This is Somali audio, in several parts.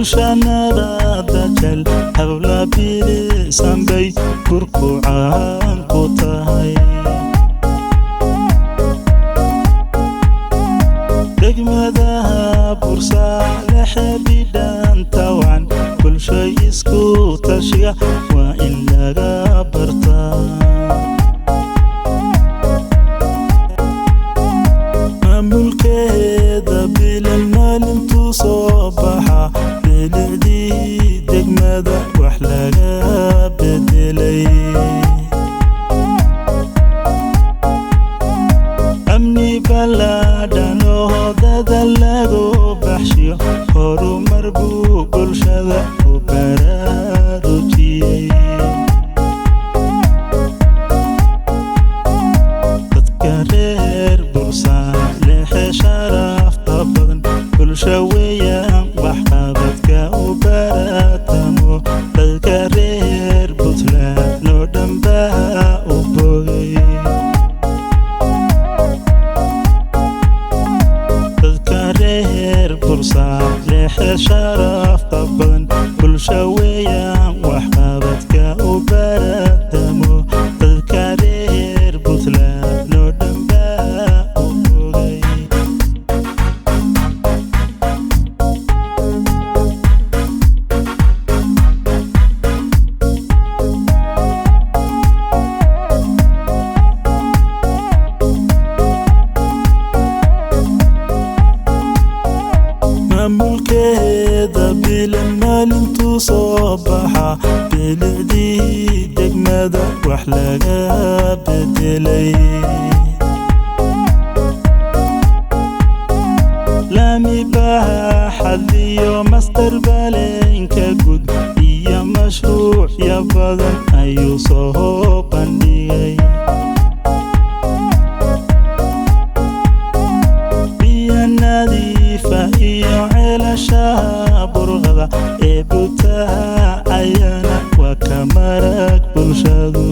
bulshanada dajal hawla bilisan bay kurkucaan ku tahay degmadaha Bursale xidhan tawan bulshay isku tashiga waa in laga bartaa mulkeeda bilan maalintuu soo baxa bilicdii degmada wax laga bedelay amni ballaadhan oo dadaal lagu baxshiyo horumar buu bulshada u baraarujiyey dadka reer Bursale sharafta badan bulsha weeyaan waxqabadka u baratamo dadka reer Puntland oo dhan baa u bogay dadka reer Bursale sharafta badan bulsha weeyaan waxqabadka u baratamo dadka reer Puntland oo dhan baa u bogay mulkeeda bilan maalintuu soo baxa bilicdii degmada wax laga bedelay laami baaxad iyo master baleenka guud iyo mashruucya badan ayuu soo bandhigay biyo nadiifa iyo ceelashaha burqada ee butaha ayana waa ka marag bulshadu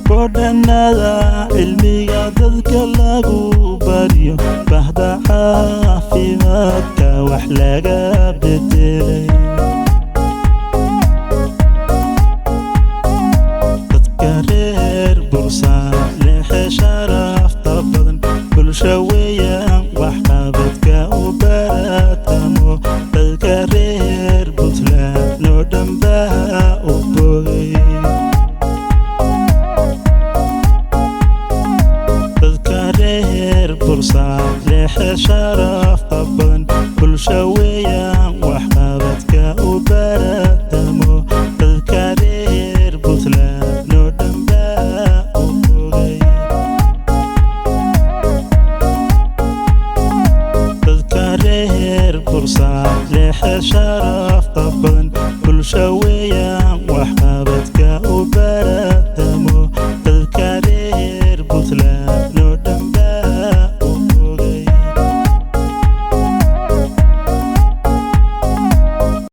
bodhanada cilmiga dadka lagu bariyo bahda caafimaadka wax laga bedelay dadka reer Bursale sharafta badan bulsha weeyaan waxqabadka u baratamo dadka reer Puntland oo dhan baa u bogay dadka reer Bursale sharafta badan bulsha weeyaan waxqabadka u baratamo dadka reer Puntland oo dhan baa u bogay dadka reer Bursale